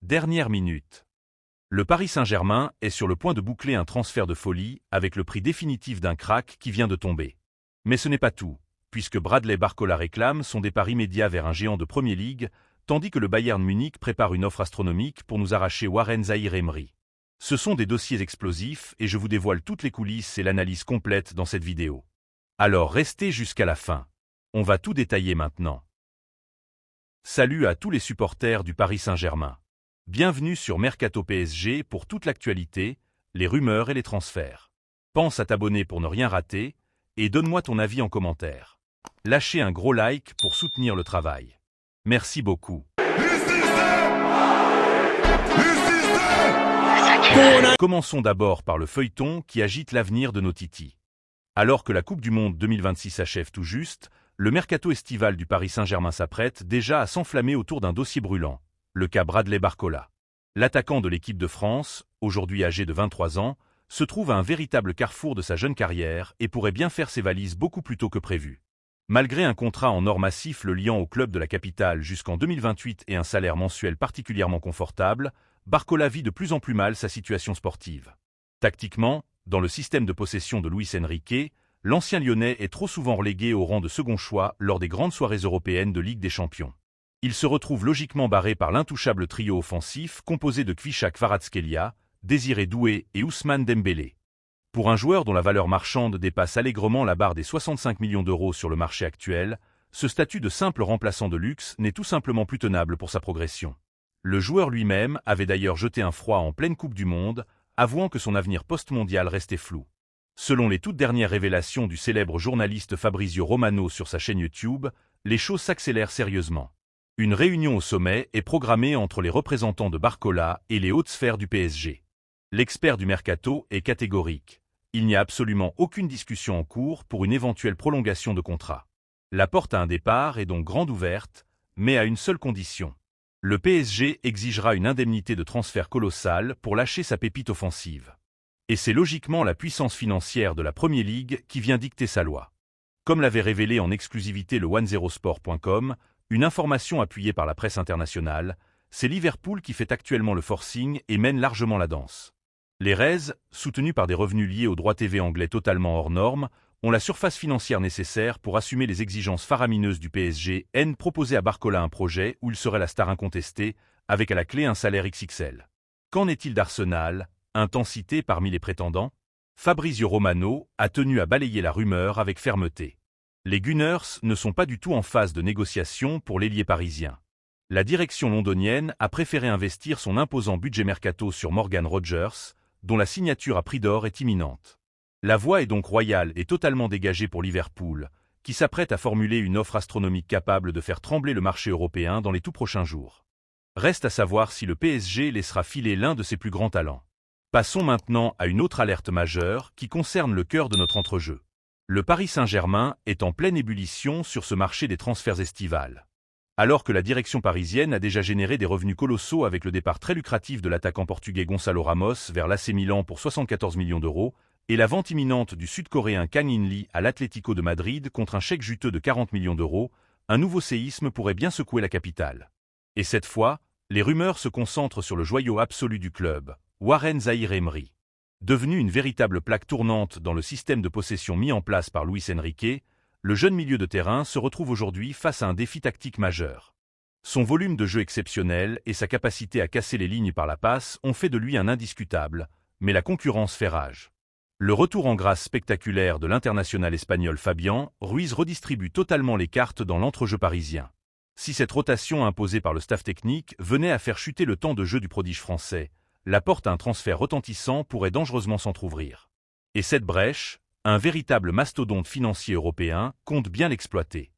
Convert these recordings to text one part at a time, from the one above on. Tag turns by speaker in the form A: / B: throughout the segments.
A: Dernière minute. Le Paris Saint-Germain est sur le point de boucler un transfert de folie avec le prix définitif d'un crack qui vient de tomber. Mais ce n'est pas tout, puisque Bradley Barcola réclame son départ immédiat vers un géant de Premier League, tandis que le Bayern Munich prépare une offre astronomique pour nous arracher Warren Zaïre-Emery. Ce sont des dossiers explosifs et je vous dévoile toutes les coulisses et l'analyse complète dans cette vidéo. Alors restez jusqu'à la fin. On va tout détailler maintenant. Salut à tous les supporters du Paris Saint-Germain. Bienvenue sur Mercato PSG pour toute l'actualité, les rumeurs et les transferts. Pense à t'abonner pour ne rien rater et donne-moi ton avis en commentaire. Lâchez un gros like pour soutenir le travail. Merci beaucoup. Commençons d'abord par le feuilleton qui agite l'avenir de nos titis. Alors que la Coupe du Monde 2026 s'achève tout juste, le mercato estival du Paris Saint-Germain s'apprête déjà à s'enflammer autour d'un dossier brûlant, le cas Bradley Barcola. L'attaquant de l'équipe de France, aujourd'hui âgé de 23 ans, se trouve à un véritable carrefour de sa jeune carrière et pourrait bien faire ses valises beaucoup plus tôt que prévu. Malgré un contrat en or massif le liant au club de la capitale jusqu'en 2028 et un salaire mensuel particulièrement confortable, Barcola vit de plus en plus mal sa situation sportive. Tactiquement, dans le système de possession de Luis Enrique, l'ancien Lyonnais est trop souvent relégué au rang de second choix lors des grandes soirées européennes de Ligue des Champions. Il se retrouve logiquement barré par l'intouchable trio offensif composé de Kvichak Kvaratskhelia, Désiré Doué et Ousmane Dembélé. Pour un joueur dont la valeur marchande dépasse allègrement la barre des 65 millions d'euros sur le marché actuel, ce statut de simple remplaçant de luxe n'est tout simplement plus tenable pour sa progression. Le joueur lui-même avait d'ailleurs jeté un froid en pleine Coupe du Monde, avouant que son avenir post-mondial restait flou. Selon les toutes dernières révélations du célèbre journaliste Fabrizio Romano sur sa chaîne YouTube, les choses s'accélèrent sérieusement. Une réunion au sommet est programmée entre les représentants de Barcola et les hautes sphères du PSG. L'expert du mercato est catégorique. Il n'y a absolument aucune discussion en cours pour une éventuelle prolongation de contrat. La porte à un départ est donc grande ouverte, mais à une seule condition. Le PSG exigera une indemnité de transfert colossale pour lâcher sa pépite offensive. Et c'est logiquement la puissance financière de la Premier League qui vient dicter sa loi. Comme l'avait révélé en exclusivité le 10sport.com, une information appuyée par la presse internationale, c'est Liverpool qui fait actuellement le forcing et mène largement la danse. Les Reds, soutenus par des revenus liés aux droits TV anglais totalement hors normes, ont la surface financière nécessaire pour assumer les exigences faramineuses du PSG, proposer à Barcola un projet où il serait la star incontestée, avec à la clé un salaire XXL. Qu'en est-il d'Arsenal, intensité parmi les prétendants? Fabrizio Romano a tenu à balayer la rumeur avec fermeté. Les Gunners ne sont pas du tout en phase de négociation pour l'ailier parisien. La direction londonienne a préféré investir son imposant budget mercato sur Morgan Rogers, dont la signature à prix d'or est imminente. La voie est donc royale et totalement dégagée pour Liverpool, qui s'apprête à formuler une offre astronomique capable de faire trembler le marché européen dans les tout prochains jours. Reste à savoir si le PSG laissera filer l'un de ses plus grands talents. Passons maintenant à une autre alerte majeure qui concerne le cœur de notre entrejeu. Le Paris Saint-Germain est en pleine ébullition sur ce marché des transferts estivales. Alors que la direction parisienne a déjà généré des revenus colossaux avec le départ très lucratif de l'attaquant portugais Gonçalo Ramos vers l'AC Milan pour 74 millions d'euros, et la vente imminente du Sud-Coréen Kang In-lee à l'Atlético de Madrid contre un chèque juteux de 40 millions d'euros, un nouveau séisme pourrait bien secouer la capitale. Et cette fois, les rumeurs se concentrent sur le joyau absolu du club, Warren Zaïre-Emery. Devenu une véritable plaque tournante dans le système de possession mis en place par Luis Enrique, le jeune milieu de terrain se retrouve aujourd'hui face à un défi tactique majeur. Son volume de jeu exceptionnel et sa capacité à casser les lignes par la passe ont fait de lui un indiscutable, mais la concurrence fait rage. Le retour en grâce spectaculaire de l'international espagnol Fabian Ruiz redistribue totalement les cartes dans l'entrejeu parisien. Si cette rotation imposée par le staff technique venait à faire chuter le temps de jeu du prodige français, la porte à un transfert retentissant pourrait dangereusement s'entrouvrir. Et cette brèche, un véritable mastodonte financier européen compte bien l'exploiter.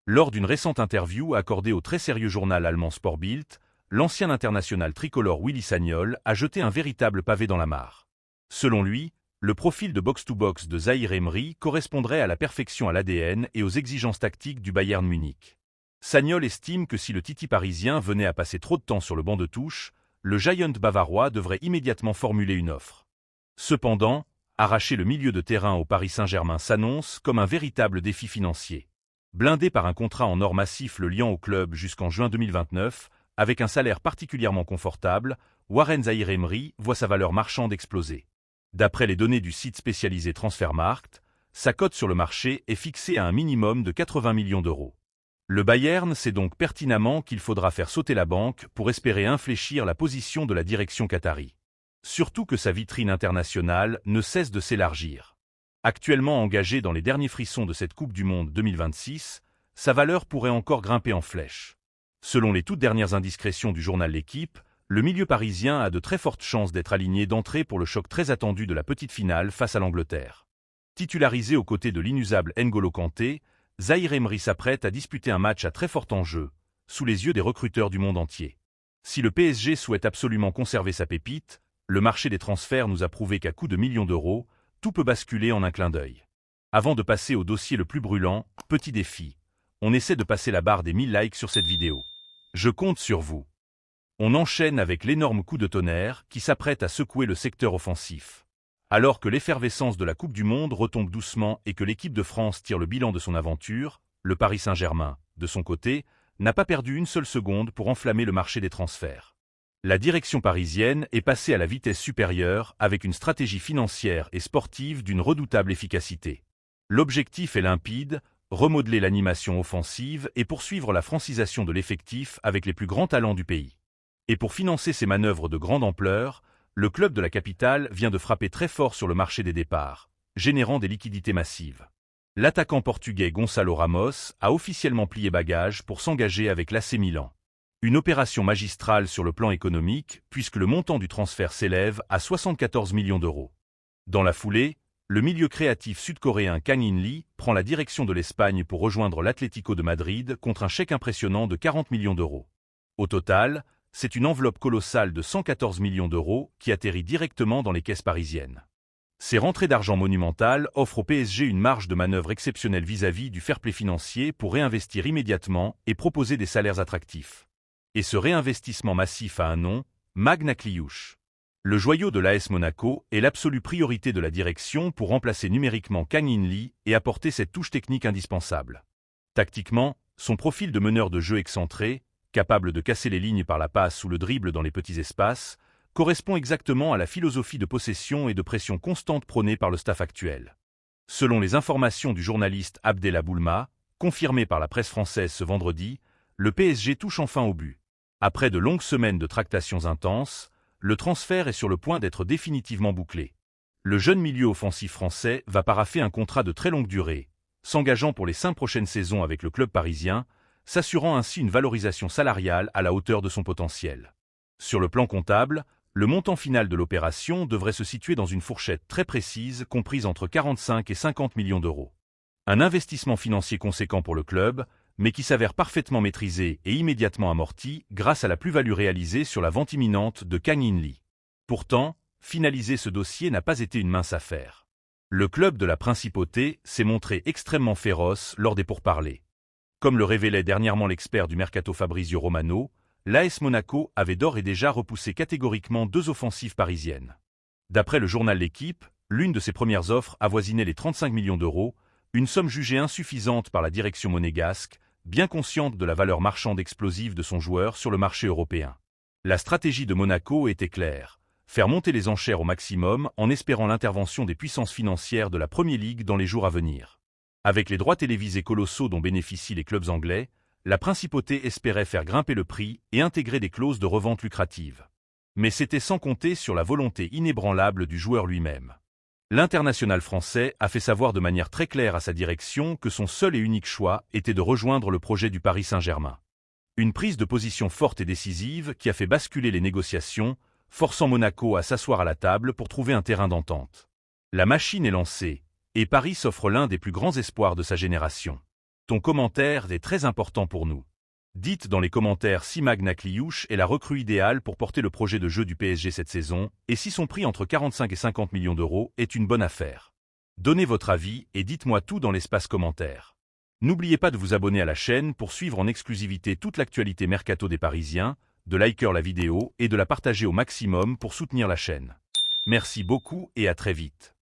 A: Lors d'une récente interview accordée au très sérieux journal allemand Sportbild, l'ancien international tricolore Willy Sagnol a jeté un véritable pavé dans la mare. Selon lui, le profil de box-to-box de Zaïre-Emery correspondrait à la perfection à l'ADN et aux exigences tactiques du Bayern Munich. Sagnol estime que si le Titi parisien venait à passer trop de temps sur le banc de touche, le Giant bavarois devrait immédiatement formuler une offre. Cependant, arracher le milieu de terrain au Paris Saint-Germain s'annonce comme un véritable défi financier. Blindé par un contrat en or massif le liant au club jusqu'en juin 2029, avec un salaire particulièrement confortable, Warren Zaïre-Emery voit sa valeur marchande exploser. D'après les données du site spécialisé Transfermarkt, sa cote sur le marché est fixée à un minimum de 80 millions d'euros. Le Bayern sait donc pertinemment qu'il faudra faire sauter la banque pour espérer infléchir la position de la direction qatari. Surtout que sa vitrine internationale ne cesse de s'élargir. Actuellement engagé dans les derniers frissons de cette Coupe du Monde 2026, sa valeur pourrait encore grimper en flèche. Selon les toutes dernières indiscrétions du journal L'Équipe, le milieu parisien a de très fortes chances d'être aligné d'entrée pour le choc très attendu de la petite finale face à l'Angleterre. Titularisé aux côtés de l'inusable N'Golo Kanté, Zaïre-Emery s'apprête à disputer un match à très fort enjeu, sous les yeux des recruteurs du monde entier. Si le PSG souhaite absolument conserver sa pépite, le marché des transferts nous a prouvé qu'à coups de millions d'euros, tout peut basculer en un clin d'œil. Avant de passer au dossier le plus brûlant, petit défi. On essaie de passer la barre des 1000 likes sur cette vidéo. Je compte sur vous. On enchaîne avec l'énorme coup de tonnerre qui s'apprête à secouer le secteur offensif. Alors que l'effervescence de la Coupe du Monde retombe doucement et que l'équipe de France tire le bilan de son aventure, le Paris Saint-Germain, de son côté, n'a pas perdu une seule seconde pour enflammer le marché des transferts. La direction parisienne est passée à la vitesse supérieure avec une stratégie financière et sportive d'une redoutable efficacité. L'objectif est limpide, remodeler l'animation offensive et poursuivre la francisation de l'effectif avec les plus grands talents du pays. Et pour financer ces manœuvres de grande ampleur, le club de la capitale vient de frapper très fort sur le marché des départs, générant des liquidités massives. L'attaquant portugais Gonçalo Ramos a officiellement plié bagages pour s'engager avec l'AC Milan. Une opération magistrale sur le plan économique, puisque le montant du transfert s'élève à 74 millions d'euros. Dans la foulée, le milieu créatif sud-coréen Kang In-lee prend la direction de l'Espagne pour rejoindre l'Atlético de Madrid contre un chèque impressionnant de 40 millions d'euros. Au total, c'est une enveloppe colossale de 114 millions d'euros qui atterrit directement dans les caisses parisiennes. Ces rentrées d'argent monumentales offrent au PSG une marge de manœuvre exceptionnelle vis-à-vis du fair-play financier pour réinvestir immédiatement et proposer des salaires attractifs. Et ce réinvestissement massif a un nom, Magna Cliouche. Le joyau de l'AS Monaco est l'absolue priorité de la direction pour remplacer numériquement Kang In-lee et apporter cette touche technique indispensable. Tactiquement, son profil de meneur de jeu excentré, capable de casser les lignes par la passe ou le dribble dans les petits espaces, correspond exactement à la philosophie de possession et de pression constante prônée par le staff actuel. Selon les informations du journaliste Abdellah Boulma, confirmées par la presse française ce vendredi, le PSG touche enfin au but. Après de longues semaines de tractations intenses, le transfert est sur le point d'être définitivement bouclé. Le jeune milieu offensif français va paraffer un contrat de très longue durée, s'engageant pour les 5 prochaines saisons avec le club parisien, s'assurant ainsi une valorisation salariale à la hauteur de son potentiel. Sur le plan comptable, le montant final de l'opération devrait se situer dans une fourchette très précise comprise entre 45 et 50 millions d'euros. Un investissement financier conséquent pour le club, mais qui s'avère parfaitement maîtrisé et immédiatement amorti grâce à la plus-value réalisée sur la vente imminente de Kang In-lee. Pourtant, finaliser ce dossier n'a pas été une mince affaire. Le club de la Principauté s'est montré extrêmement féroce lors des pourparlers. Comme le révélait dernièrement l'expert du mercato Fabrizio Romano, l'AS Monaco avait d'ores et déjà repoussé catégoriquement 2 offensives parisiennes. D'après le journal L'Équipe, l'une de ses premières offres avoisinait les 35 millions d'euros, une somme jugée insuffisante par la direction monégasque, bien consciente de la valeur marchande explosive de son joueur sur le marché européen. La stratégie de Monaco était claire, faire monter les enchères au maximum en espérant l'intervention des puissances financières de la Premier League dans les jours à venir. Avec les droits télévisés colossaux dont bénéficient les clubs anglais, la Principauté espérait faire grimper le prix et intégrer des clauses de revente lucratives. Mais c'était sans compter sur la volonté inébranlable du joueur lui-même. L'international français a fait savoir de manière très claire à sa direction que son seul et unique choix était de rejoindre le projet du Paris Saint-Germain. Une prise de position forte et décisive qui a fait basculer les négociations, forçant Monaco à s'asseoir à la table pour trouver un terrain d'entente. La machine est lancée, et Paris s'offre l'un des plus grands espoirs de sa génération. Ton commentaire est très important pour nous. Dites dans les commentaires si Magna Cliouche est la recrue idéale pour porter le projet de jeu du PSG cette saison et si son prix entre 45 et 50 millions d'euros est une bonne affaire. Donnez votre avis et dites-moi tout dans l'espace commentaire. N'oubliez pas de vous abonner à la chaîne pour suivre en exclusivité toute l'actualité mercato des Parisiens, de liker la vidéo et de la partager au maximum pour soutenir la chaîne. Merci beaucoup et à très vite.